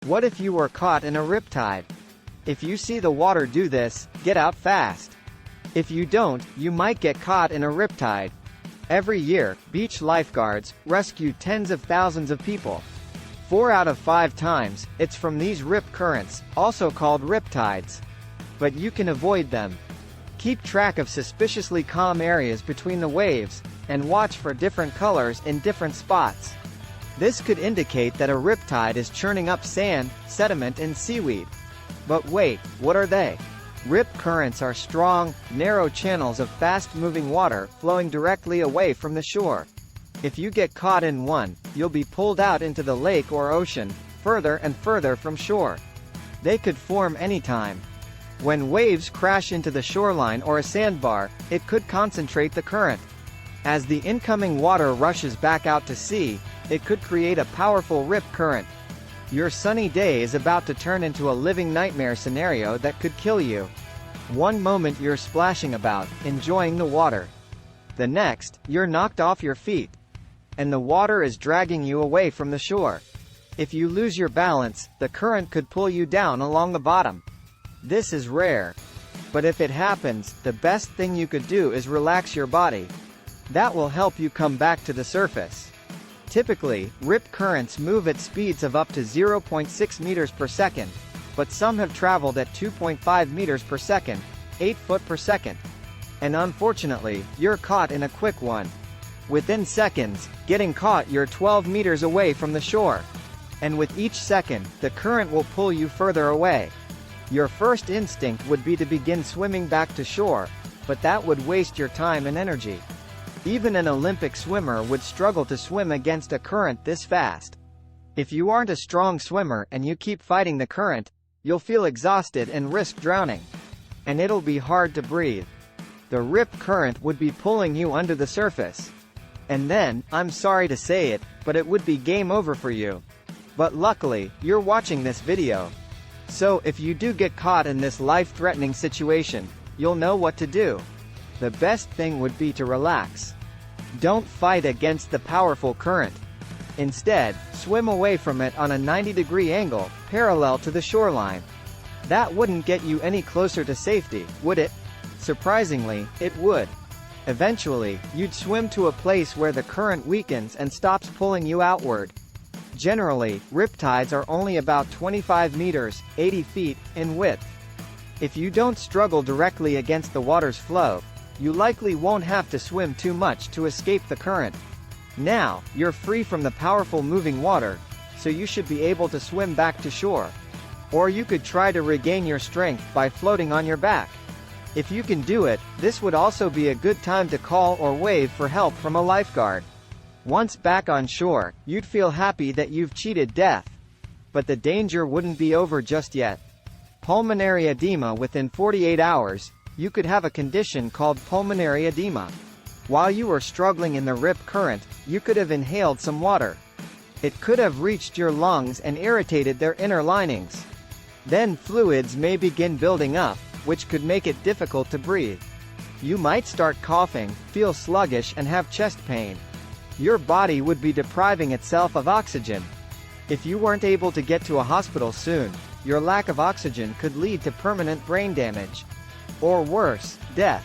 What if you were caught in a riptide? If you see the water do this, get out fast. If you don't, you might get caught in a riptide. Every year, beach lifeguards rescue tens of thousands of people. 4 out of 5 times, it's from these rip currents, also called riptides. But you can avoid them. Keep track of suspiciously calm areas between the waves, and watch for different colors in different spots. This could indicate that a riptide is churning up sand, sediment and seaweed. But wait, what are they? Rip currents are strong, narrow channels of fast-moving water flowing directly away from the shore. If you get caught in one, you'll be pulled out into the lake or ocean, further and further from shore. They could form anytime. When waves crash into the shoreline or a sandbar, it could concentrate the current. As the incoming water rushes back out to sea, it could create a powerful rip current. Your sunny day is about to turn into a living nightmare scenario that could kill you. One moment you're splashing about, enjoying the water. The next, you're knocked off your feet. And the water is dragging you away from the shore. If you lose your balance, the current could pull you down along the bottom. This is rare. But if it happens, the best thing you could do is relax your body. That will help you come back to the surface. Typically, rip currents move at speeds of up to 0.6 meters per second, but some have traveled at 2.5 meters per second, 8 foot per second. And unfortunately, you're caught in a quick one. Within seconds, getting caught, you're 12 meters away from the shore. And with each second, the current will pull you further away. Your first instinct would be to begin swimming back to shore, but that would waste your time and energy. Even an Olympic swimmer would struggle to swim against a current this fast. If you aren't a strong swimmer and you keep fighting the current, you'll feel exhausted and risk drowning. And it'll be hard to breathe. The rip current would be pulling you under the surface. And then, I'm sorry to say it, but it would be game over for you. But luckily, you're watching this video. So if you do get caught in this life-threatening situation, you'll know what to do. The best thing would be to relax. Don't fight against the powerful current. Instead, swim away from it on a 90-degree angle, parallel to the shoreline. That wouldn't get you any closer to safety, would it? Surprisingly, it would. Eventually, you'd swim to a place where the current weakens and stops pulling you outward. Generally, riptides are only about 25 meters, 80 feet, in width. If you don't struggle directly against the water's flow, you likely won't have to swim too much to escape the current. Now, you're free from the powerful moving water, so you should be able to swim back to shore. Or you could try to regain your strength by floating on your back. If you can do it, this would also be a good time to call or wave for help from a lifeguard. Once back on shore, you'd feel happy that you've cheated death. But the danger wouldn't be over just yet. Pulmonary edema within 48 hours, you could have a condition called pulmonary edema. While you were struggling in the rip current, you could have inhaled some water. It could have reached your lungs and irritated their inner linings. Then fluids may begin building up, which could make it difficult to breathe. You might start coughing, feel sluggish and have chest pain. Your body would be depriving itself of oxygen. If you weren't able to get to a hospital soon, your lack of oxygen could lead to permanent brain damage. Or worse, death.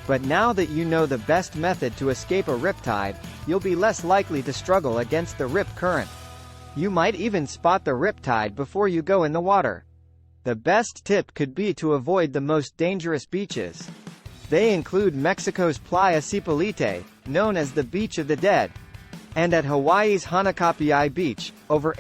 But now that you know the best method to escape a riptide, you'll be less likely to struggle against the rip current. You might even spot the riptide before you go in the water. The best tip could be to avoid the most dangerous beaches. They include Mexico's Playa Cipolite, known as the Beach of the Dead, and at Hawaii's Hanakapiai Beach, over